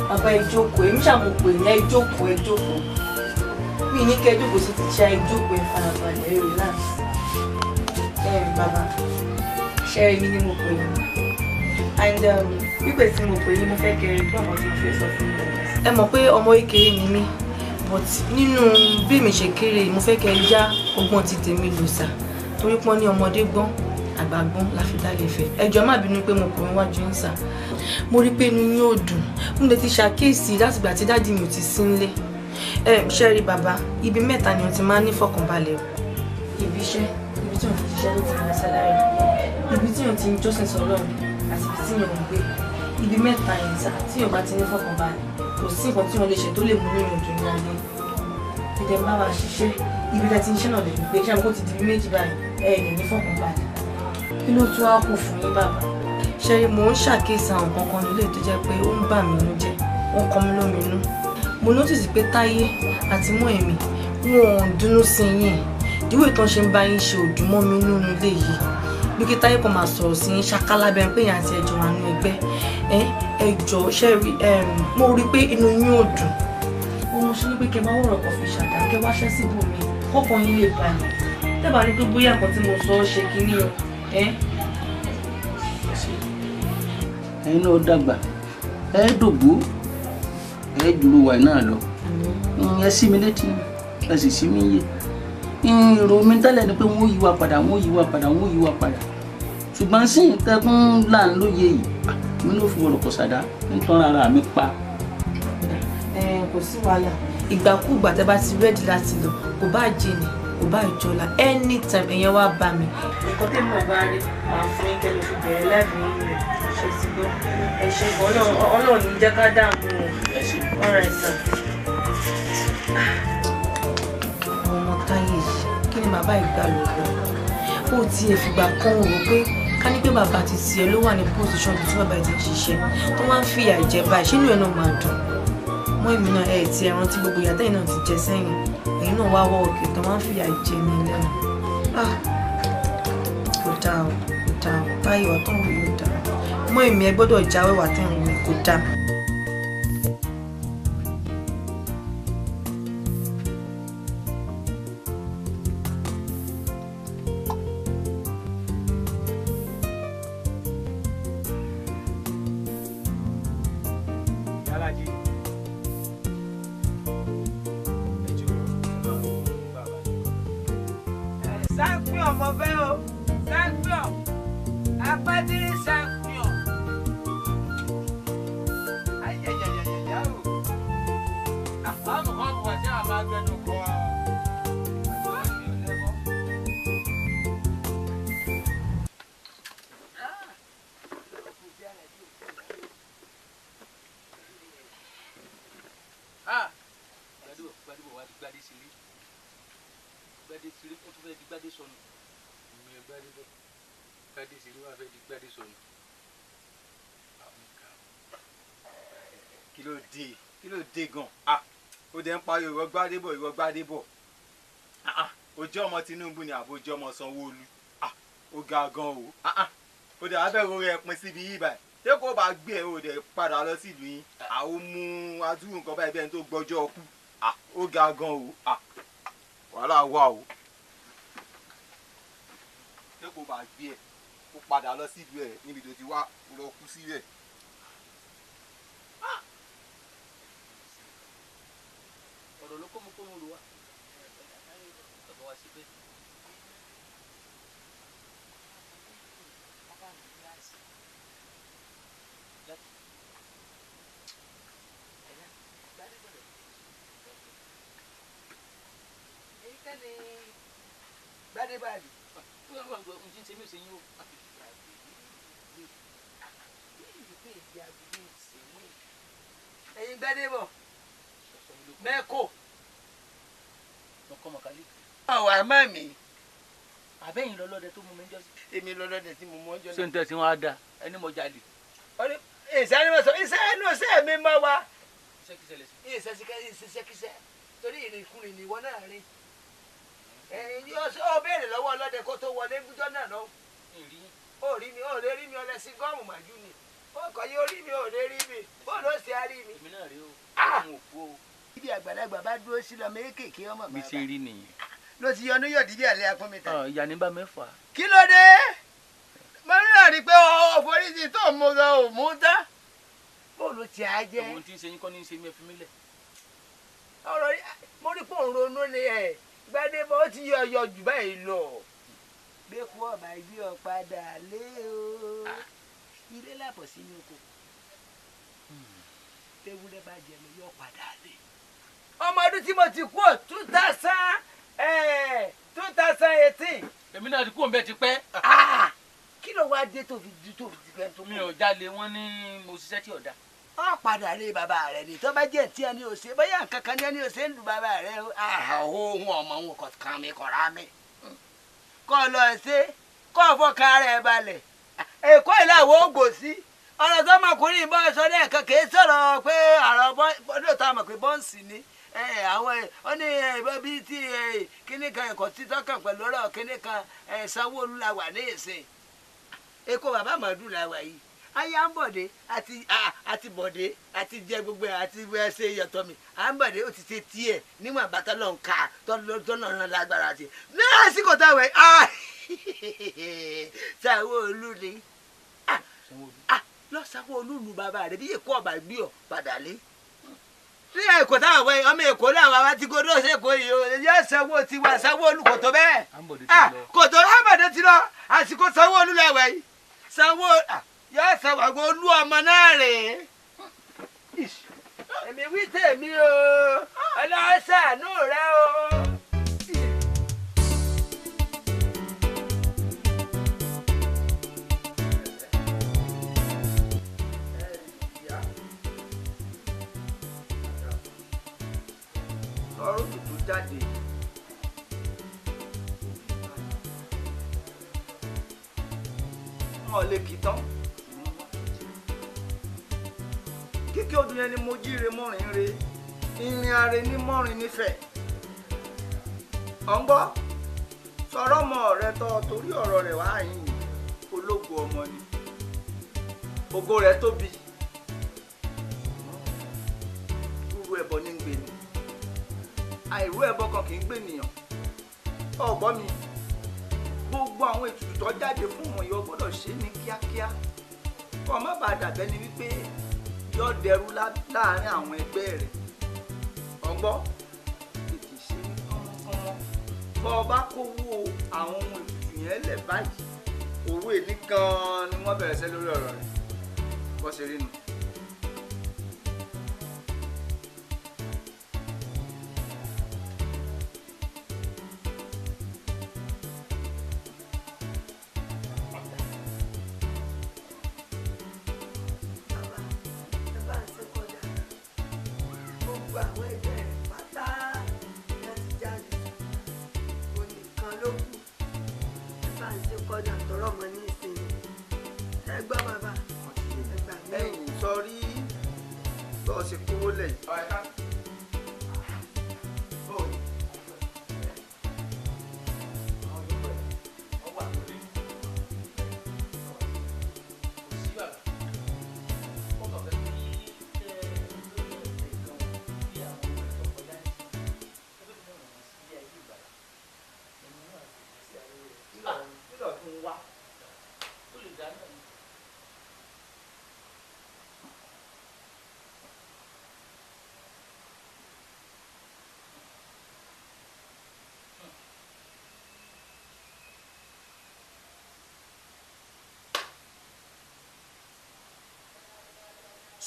bàbá ìjókòó èmi ṣàmù pè ní ẹ jókòó mi ní kẹ jókòó sí ti ṣe ìjókòó ẹ farabalẹ̀ ẹ relax bàbá ṣẹ́rí mi ni mo pè ní and pípẹ́ tí mo pè ní mo fẹ́ kẹrin tó àwọn tí mo fẹ́ sọ fún mi. ẹ mọ̀ pé ọmọ kékeré ni mí but nínú bí mi ṣe kéré mo fẹ́ kẹ́ já ọgbọ́n ti tèmi lò sà torí pọ́n ní ọmọdé gbọ́n àgbà gbọ́n la fi dálé fẹ́ ẹjọ́ má bínú pé mo kò ń wájú ń sà mo rí pé inú yín ò dùn mo lè ti ṣàkíyèsí látìgbà tí dáàdì mi ò ti sí nílé ṣẹ́rí bàbá ibi mẹ́ta ni wọ́n ti máa ń ní fọkànbalẹ̀ ibi iṣẹ́ ibi tí wọ́n ti ṣiṣẹ́ ló ti rán sálárì ibi tí wọ́n ti ń jọ́sìn sọ́lọ́ àti ibi tí wọ́n ń gbé ibi mẹ́ta yẹn sà tí wọ́n bá ti ní fọkànbalẹ̀ kò sí nǹkan tí wọ́n lè ṣe tó lè mú nínú ìdùnnú ní ayé ẹ̀jẹ̀ bá wa ṣiṣẹ́ ibi tí a ti ń ṣe náà lè gbé ṣé àmọ́ kó ti di méjì báyìí lè ní fọkànbalẹ̀ kí ló tún á kù fún yín bàbá ṣe mò ń ṣàkíyèsí àwọn kankan nílé tó jẹ́ pé ó ń bà mí nínú jẹ́ ó ń kọ mí lóminú mo notice pé Táyé àti mọ́ èmi wọn ò dùnnú sí yín ìdíwọ̀ ìtàn ṣe ń bá yín ṣe òdùn mọ́ mi nínú ilé yìí bí kí Táyé kan máa sọ̀rọ̀ sí yín ṣákálá bẹ́ẹ̀ pé yàn àti ẹ̀jọ̀ wà nínú ẹgbẹ́ ẹ̀jọ̀ ṣe rí mo rí pé inú yín ò dùn ó mo ṣe ní pé kẹ máa wọ̀rọ̀ kan fi ṣàdá kẹ wáṣẹ́ síbòmí kọ́kàn yín lè balẹ̀ tẹ́bà rí pé bóyá nǹkan tí mo sọ ọ́ ṣe kí ni o ẹ̀yin náà dàgbà ẹ dògbó ẹ dúró wà náà lọ ẹ sí mi létí ẹ sì sí mi yé èrò mi tẹ́lẹ̀ ni pé wọ́n yí wa padà ṣùgbọ́n sí ìtẹ́kùn là ń lóye yìí mi ló fi wọ̀rọ̀ kọ̀ sàdá nítorí ara mi pa. kò sí wàhálà ìgbàkúùgbà tẹ́ bá ti rẹ́dí láti lọ kò bá jìnnì kò bá ìjọla anytime èèyàn wá bá mi. nǹkan tí mo bá rí àwọn fún yín kẹ́lẹ́ fi bẹ̀rẹ̀ láìpẹ́ yín rẹ̀ ṣe ti gbọ́ ẹ ṣe gan ọlọ́run ní jẹ́ ká dààmú o ọ̀rọ̀ ẹ̀sán. àwọn ọmọ Táyé yìí kí ni bàbá ìgbà lò lọ ó tiẹ̀ fìgbà kan rò pé ká ní pé bàbá ti tiẹ̀ ló wà ní pòsíṣọ́n tí bàbá ti ṣiṣẹ́ tó máa ń fìyà jẹ báyìí ṣínú ẹ̀ náà máa dùn mọ́ èmi náà ẹ̀ ti ẹran tí gbogbo ìyàtọ̀ yìí náà ti jẹ sẹ́yìn èyí náà wá wọ òkè tó máa ń fìyà jẹ ní lẹ́nu kò dáa o báyìí wà tó ń wù yóò dáa mọ́ èmi ẹ gbọ́dọ̀ jáwé wà tẹ̀ ń wù kò dáa. kí ló dé gan ó dẹ̀ ń pariwo ìwọ Gbádébọ̀ ó jẹ́ ọmọ Tinubu ni àbó jẹ́ ọmọ Sanwó-Olú ó ga gan o ó dẹ̀ abẹ́rẹ́ rẹ̀ pin síbi yìí báyìí ṣé kó bá gbé ẹ̀ ó dẹ̀ padà lọ sílùú yín àwọn mú adúrú nǹkan báyìí bẹ́ẹ̀ tó gbọ́jọ́ ọkú ó ga gan o wàhálà wà o ṣé kó bá gbé ẹ̀ kó padà lọ sílùú ẹ̀ níbi tó ti wá kó lọ kú síbẹ̀. ọ̀rọ̀ ló kó mu rò wá ọ̀dọ̀ wá sí pé. gbadé báyìí. ǹjẹ́ ṣe mí ò ṣe yín o. ẹ̀yin gbadé bọ̀ mẹ́kò. lọkọ mọ̀kálí. ọ̀wà má mi. àbẹ́yìn lọ́lọ́dẹ tó mú mi jọ́sí. èmi lọ́lọ́dẹ tí mo mú ọjọ́ náà. ṣé n tẹ̀sí wọn á da ẹni mo jalè. ìsẹ́ni mo sọ iṣẹ́ inú iṣẹ́ mi mọ́ wa. iṣẹ́kíṣẹ́ lè sọ. iṣẹ́kíṣẹ́ torí ìrìnkúrìn ni ìwọ náà rìn. ó béèrè lọ́wọ́ ọlọ́dẹ kó tó wọlé gbúdọ́ náà lọ. ó rí mi ó lè rí mi ọlẹ́sìn gọ́ọ̀mù màjú ni. ó kọ́ yóò rí mi ó lè rí mi bó ló ṣe á rí mi. èmi náà rí o àwọn òkú o. ibi àgbàlagbà bá dúró sí lọ méjèèké ọmọ bàbá. mi ṣe rí nìyẹn. ló ti yọnu yọ̀ díbí àlẹ́ apọ́n mi tán. ìyá ní bá mẹ́fà. kí ló dé mo ní àrí pé ọ̀fọ̀rísì tó mú gan ò mú tán bó ló ti á jẹ́. òun tí ń ṣe yín kọ́ ní í ṣe mí ẹ fi mí lẹ̀. ọ̀rọ̀ mo rí pé òun ronú ni ẹ̀ Gbádébọ̀ ó ti yọ jù báyìí lọ. gbẹ́kú ọ̀bà ibi ọ̀padà lé o ilé làpọ̀ sínú oko ewúrẹ́ bá jẹ mi yọ padà lé. ọmọ ọdún tí mo ti kú ò 2018. èmi náà ti kú òun bẹ́ẹ̀ ti pẹ́. kí ló wá dé tó fi pẹ́ tó kú. mi ò jalè wọn ní mo ṣiṣẹ́ tí ò da. ọ padà lé bàbá rẹ ni tó bá jẹ́ tí ẹni ò ṣe bóyá nǹkan kan ní ẹni ò ṣe ń lu bàbá rẹ ohun ọmọ òun kò kàn mí kọ̀ra mi. kọ́ lọ ṣe kọ́ fọkàn rẹ̀ balẹ̀ èkó ìlàwọ̀ ògbò sí ọ̀rọ̀ tó ọmọkùnrin bọ́ sọ lẹ́ẹ̀kan kì í sọ̀rọ̀ pé àrọ̀ bọ́dọ̀ tá a mọ̀ pé bọ́ǹsì ni àwọn ó ní ìbọn bíi ti kíní kan ẹ̀kọ́ títọ́ kan pẹ̀lú ọ̀rọ̀ kíní kan Sanwó-Olú la wà ní ìsìn èkó bàbá màdùn la wà yìí aya ń bọ̀dé àti bọ̀dé àti jẹ gbogbo ẹ̀ àti ẹsẹ̀ yọ̀tọ̀ mi à ń bọ̀dé ó ti ṣe tiẹ̀ níwọ̀n bàtà lọ ń ka tọ́nà náà lágbára tiẹ̀ ní àsìkò táwọn Sanwó-Olú ni lọ Sanwó-Olú lu bàbá rẹ bí èkó ọba gbé ọ padà lé ní èkó táwọn wẹ̀ ọmọ èkó làwọn àwọn ti gbọdọ̀ ṣe kó yìí o yẹ Sanwó tiwa Sanwó-Olú kò tó bẹ́ẹ̀ kò tó Àǹbọ̀dé ti lọ àsìkò Sanwó-Olú làwẹ̀ yìí Sanwó yóò ṣàwàgbọ́ olú ọmọ náà rè é. èmi wí tèmi o ọlọ́sàánú rẹ o. ọrùn tuntun jáde. wọn ò lè kì í tán. kíkẹ́ ọdún yẹn ni mo jíire mọ́rin re ìrìn àrè ní mọ́rin nífẹ̀ẹ́ ọ̀ngbọ́ sọ̀rọ̀ ọmọ rẹ tọ́ torí ọ̀rọ̀ rẹ̀ wá yìí ológo ọmọ ni ògo rẹ̀ tóbi rúru ẹbọ ní gbé ni àìrú ẹbọ kan kì í gbé nìyàn ọgbọ́n mi gbogbo àwọn ètùtù tó jáde fún ọmọ yìí ó gbọ́dọ̀ ṣe ní kíákíá kó má bàa dàbẹ́ ni wípé yóò dẹrú láàrin àwọn ẹgbẹ́ rẹ̀ ọgbọ́n tètè ṣe ní kánmọ́kánmọ́ bọ́ ọ bá kówó àwọn ohun ètùtù yẹn lẹ̀ báyìí òru èní gan-an ni wọ́n bẹ̀rẹ̀ sẹ́ lórí ọ̀rọ̀ rẹ̀ bọ́ ṣe rí nu.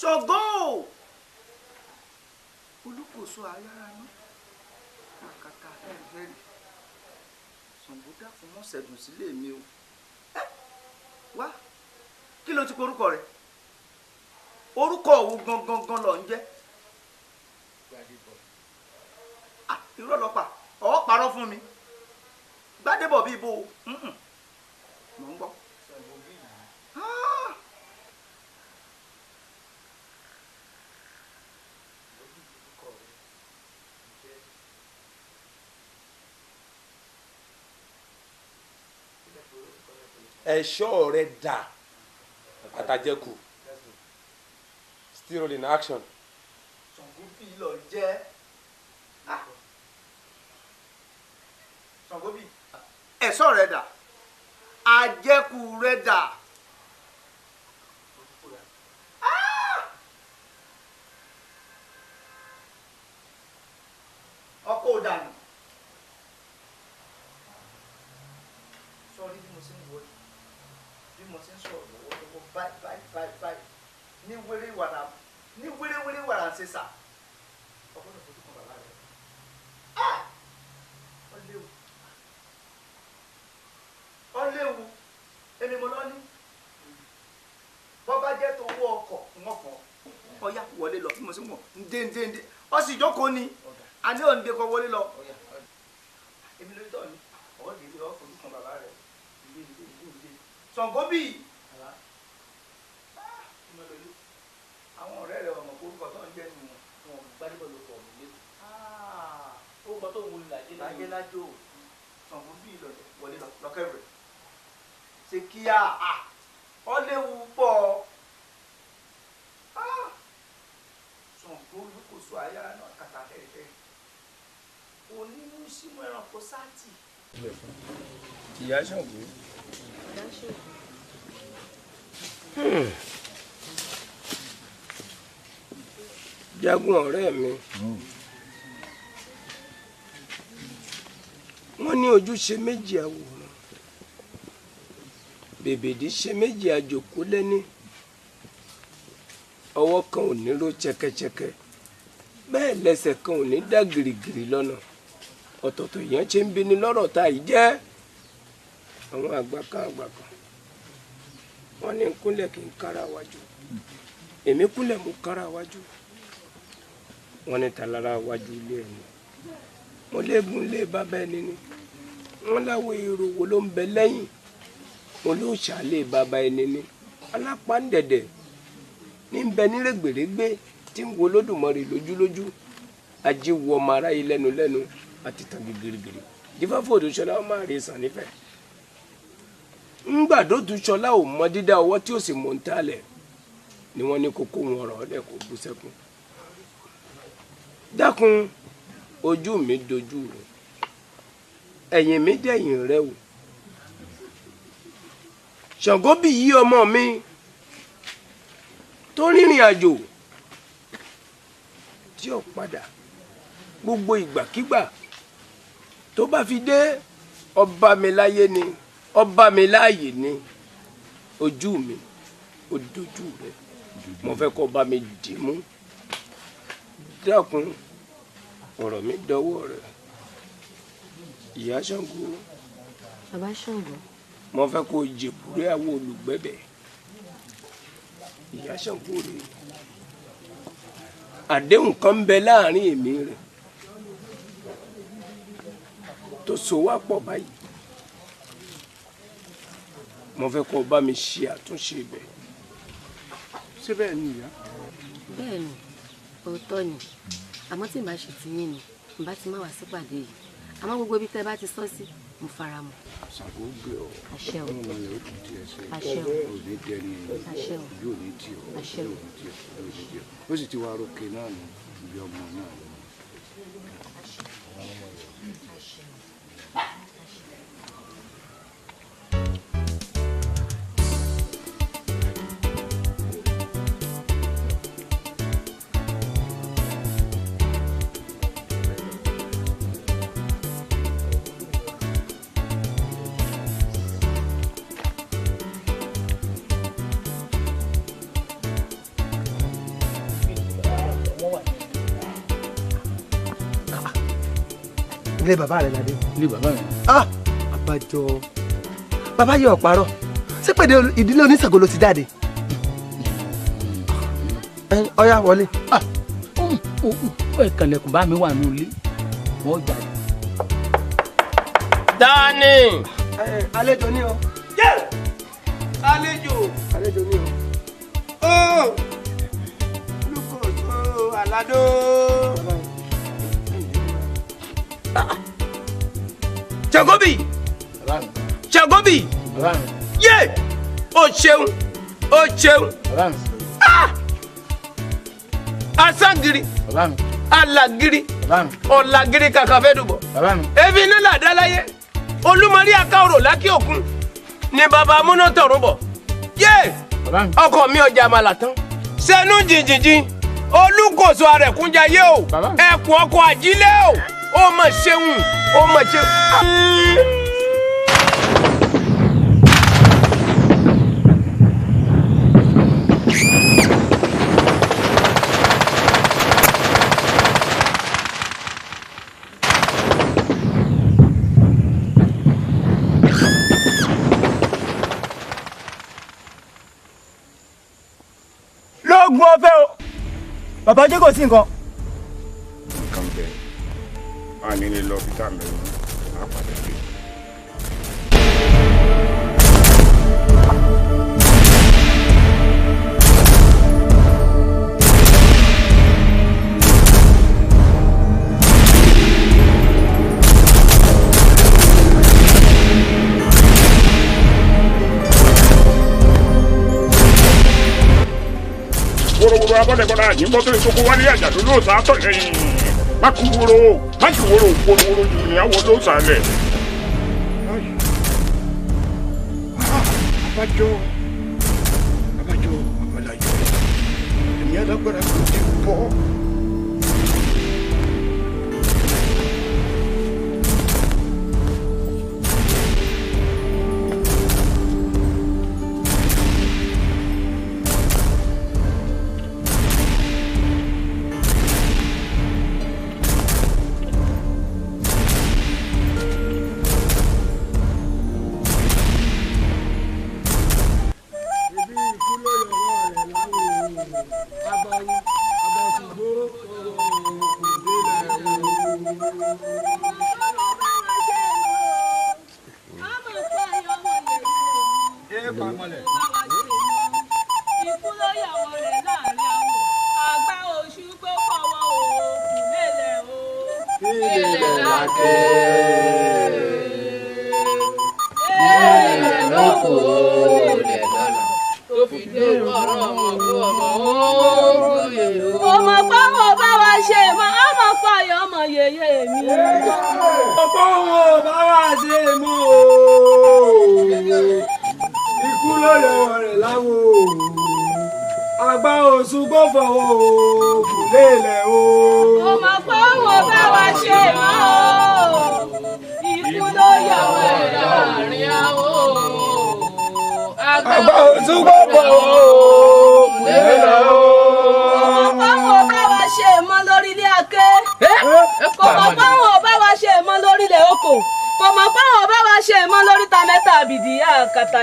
Ṣàngó olùkóso ayára náà kàkà ẹ̀ẹ́dẹ́rì Ṣàngó dákun mọ́ ṣẹ̀dùn sílé mi o wá kí ló ti pe orúkọ rẹ orúkọ òwú gangan lọ ń jẹ́ irọ́ lọ́pàá ọ̀ parọ́ fún mi Gbádébọ̀ bíi ibo mò ń gbọ́. ẹ̀ṣọ́ rẹ̀ dà àtàjẹkù still in action. Ṣàngó bí lọ jẹ́ Ṣàngó bí ẹ̀ṣọ́ rẹ̀ dà àjẹkù rẹ̀ dà. ọkọ̀ òdànù sọ́ọ́rí bí mo ṣe ń wọlé bí mo ṣe ń sọ̀rọ̀ lọ́wọ́ báyìí ní wéré wàrà ń ṣe sà ọgbọ́dọ̀ fojú kan bàbá rẹ̀ ọ léwu èmi mo lọ ní bọ́ bá jẹ́ tó owó ọkọ̀ wọn fọ́ ọyá wọlé lọ bí mo ṣe ń wọ̀ ndéndéndé ọ sì jókòó ni àní òǹdè kọ wọlé lọ èmi lórí tọ́ ni ọwọ́ lè rí ọ fojú kan bàbá rẹ̀ ilé Ṣàngó bí àwọn ọ̀rẹ́ rẹ̀ ọmọ orúkọ tó ń jẹ́ nu wọn Gbádébọ̀ ló kọ̀ ọ̀hún lẹ́kọ̀ọ́ orúkọ tó ń wọlé lájẹ́ lájò Ṣàngó bí wọlé lọ́kẹ́ rẹ̀ ṣe kíá ọ léwu pọ̀ Ṣàngó olùkóso ayára náà kàtà fẹ́rẹ́fẹ́rẹ́ onínú símú ẹranko sáàtì. ìyá Ṣàngó. Jagun ọ̀rẹ́ mi wọ́n ní ojú ṣe méjì àwòrán bèbèdí ṣe méjì àjòkó lẹ́ni ọwọ́ kan ò ní ró chẹ́kẹ́chẹ́kẹ́ bẹ́ẹ̀ lẹ́sẹ̀ kan ò ní dá gìrìgìrì lọ́nà ọ̀tọ̀ọ̀tọ̀ èèyàn ṣe ń bini lọ́rọ̀ tá yìí jẹ́ àwọn àgbà kan wọ́n ní kúnlẹ̀ kí n kára wájú èmi kúnlẹ̀ mú kára wájú wọ́n ní talára wájú ilé ẹni mo léegun lé bàbá ẹni ni wọ́n láwọn èrò wo ló ń bẹ lẹ́yìn mo ló ṣàlẹ̀ bàbá ẹni ni alápáǹdẹ̀dẹ̀ ní bẹ nírègbèrègbè tí ń wo Olódùmarè lójúlójú ajé wo ọmọ aráyé lẹ́nu àti tàn gírígírí jífáfó Odùṣọlá ọmọ àrè sàn nífẹ̀ẹ́ ńgbà Odùṣọlá ò mọ dídá ọwọ́ tí ó sì mọ̀ ń tálẹ̀ ni wọ́n ní kókó wọn ọ̀rọ̀ ọ̀lẹ́ kó bú sẹ́kún dákun ojú mi dojú rẹ ẹ̀yìn mi dẹ̀yìn rẹ o Ṣàngó bí yí ọmọ mi tó rìnrìn àjò tí ó padà gbogbo ìgbàkígbà tó bá fi dé ọba mi láyé ni ọba mi láàyè ni ojú mi ó dojú rẹ mo fẹ́ kó bá mi dì mú dákun ọ̀rọ̀ mi dọwọ́ rẹ̀ ìyá Ṣàngó. bàbá Ṣàngó. mo fẹ́ kó jèbúrẹ́ àwọn olùgbẹ́bẹ̀ ìyá Ṣàngó rẹ̀ àdéhùn kan ń bẹ láàrin èmi rẹ̀ tó so wá pọ̀ báyìí mo fẹ́ kó bá mi ṣe àtúnṣe ibẹ̀ ṣé bẹ́ẹ̀ ni ìyá. bẹ́ẹ̀ ni òótọ́ ni àmọ́ tí n bá ṣe ti yín ni n bá ti má wá sípàdé yìí àmọ́ gbogbo ibi tẹ́ bá ti sọ sí mo fara mọ́. Ṣàngó gbé ọ àṣẹ o ọmọ rẹ ó kì í tiẹ̀ ṣe àṣẹ o òní dẹni àṣẹ o yóò ní tì ọ àṣẹ o yóò ní tì ọ yóò ní tì ọ ó sì ti wá rókè náà ní ibi ọmọ náà. ilé bàbá rẹ̀ ládé. ilé bàbá mi. àbájọ bàbá yẹ ọ̀parọ́ ṣé pèdè ìdílé oníṣègùn ló ti jáde. ọ̀yá wọlé. ó ìkànnìkùn bá mi wà ní ilé wọ́n jáde. dání. àlejò ni o. àlejò ni o. lukoso alado. Ṣàngóbì Ṣàngóbì yé o ṣeun o ṣeun asangiri alagiri ọ̀làgiri kàkà fẹ́ dùbọ̀ ebi iná làdá láyé olúmọrí akáwòrò lákì òkun ni bàbá amúnátọ̀rún bọ̀ yé ọkọ mi ọjà àmàlà tán sẹ́nu jìnjìnjìn olùkóso arẹ̀kúnjà yé o ẹ̀kún ọkọ̀ àjílẹ̀ o ó mà ṣeun ó mà ṣeun. lóògùn ọ̀fẹ́ o bàbá jẹ́ kò sí nǹkan. nǹkan bẹ́ẹ̀ a nílé lọ bí táà mẹ́rin á padà dé. wórówóró abọ́dẹ̀gbọ́dá yìnbọn tó lè sọ́kó wálé àjàdó ló sá tọ̀ lẹ́yìn má kú wóró má kú wóró wórówóró jù ní àwọn ló sálẹ̀. abájọ abalayọ ẹ̀mí alágbára kò ti bọ́.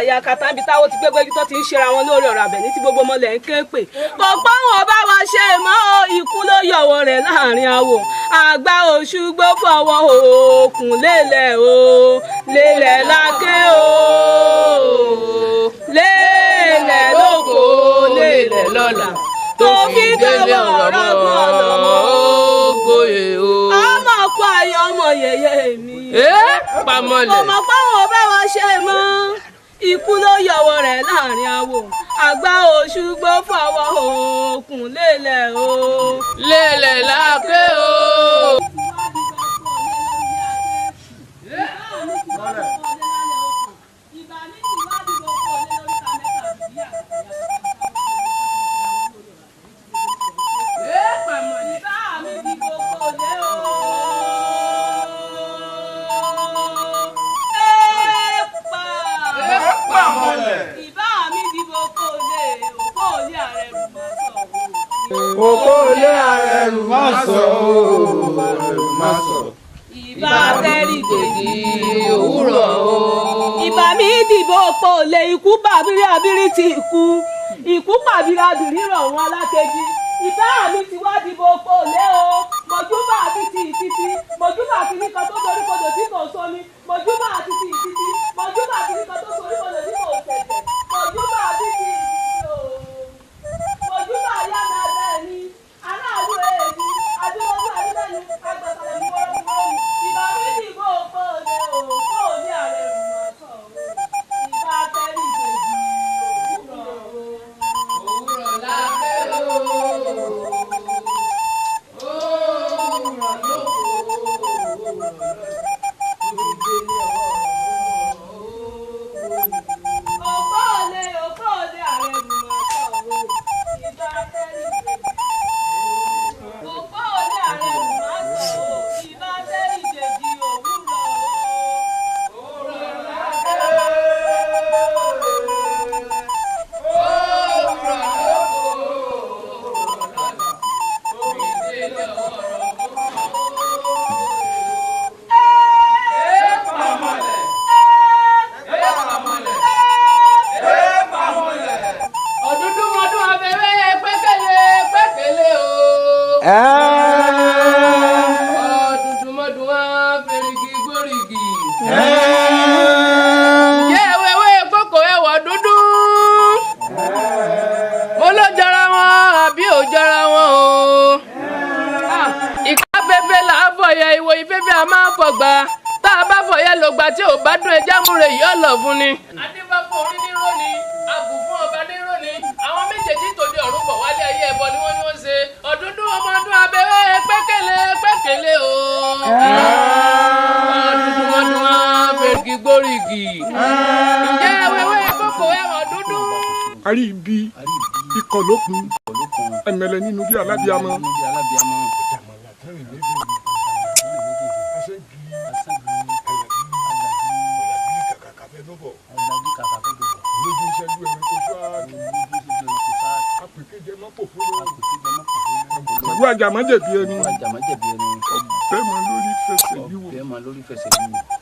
yakata ibi táwọn ti gbégbé tó ti ń ṣera wọn lórí ọ̀rọ̀ abẹ ní tí gbogbo ọmọ lẹ̀ ń ké pè kọ̀pọ̀ wọn bá wa ṣe mọ́ ikú ló yọ̀wọ̀ rẹ̀ láàrin àwọ̀ àgbà Òṣùgbó fọwọ́ òkun lélẹ̀ o lélẹ̀ lákè o lélẹ̀ lóko lélẹ̀ lọ́la tó fi délé ọ̀rọ̀ gbọ́dọ̀ gbòye o. ọmọ kó ayọ̀ ọmọ yẹyẹ mi. pamọ́lẹ̀. ọmọ pàwọn bá wa ṣe mọ́ ikú ló yọwọ́ rẹ̀ láàrin àwọ̀ àgbà Òṣùgbó fọwọ́ òkun lélẹ̀ o lélẹ̀ lákè o. Òkò ilé ààrẹ rù má sọ, má sọ. Ìbà ìbà mi dìbò pò lè ikú bàbírí àbírí ti ikú pàbírí àbírí rọ̀ wọn alákejì ìbá mi ti wá dìbò pò lé o mọ̀júbà àti ti ìtìtì mọ̀júbà àti nìkan tó dorí kodò tí kò sómi mọ̀júbà àti ti ìtìtì mọ̀júbà àti nìkan tó sorí kodò tí kò tẹ̀tẹ̀ mọ̀júbà àti ti ìtìtì o mọ̀júbà ayá mi abẹ́ mi aláàlú èèdì adúlọ́dún adúlẹ́nu agbàsàlẹ̀ mi wọ́rọ́wọ́rọ́ mi ìbá mi dìbò pò lé o pò lé ààrẹ ìmọ̀ọ́sọ̀ o ìbá tẹ́lẹ̀ ìbèjì òwúrọ̀ lábẹ́ o. Tí ò bá dún ẹja múre yìí ọ̀lọ̀ fún ni. Adébá fún orí ní róni, àbù fún ọba ní róni. Àwọn méjèèjì tòde ọ̀run bọ̀ wálé ayé ẹbọ ni wọ́n ṣe. Ọ̀dúndún ọmọ ọdún abẹ́rẹ́ pẹ́kẹ́lẹ́ o. Ọ̀dúndún ọdún fèrèkì gbórígì. Ǹjẹ́ wẹ́wẹ́ kókò ẹ̀wọ̀n dúdú? A rí ibi ikọ̀ lókun ẹ̀mẹ̀lẹ̀ nínú bí alábíàmọ́. Ìwé àjàmọ́ jẹ̀bi ẹni. Ọ̀bẹ mọ lórí fẹsẹ̀ yíwò.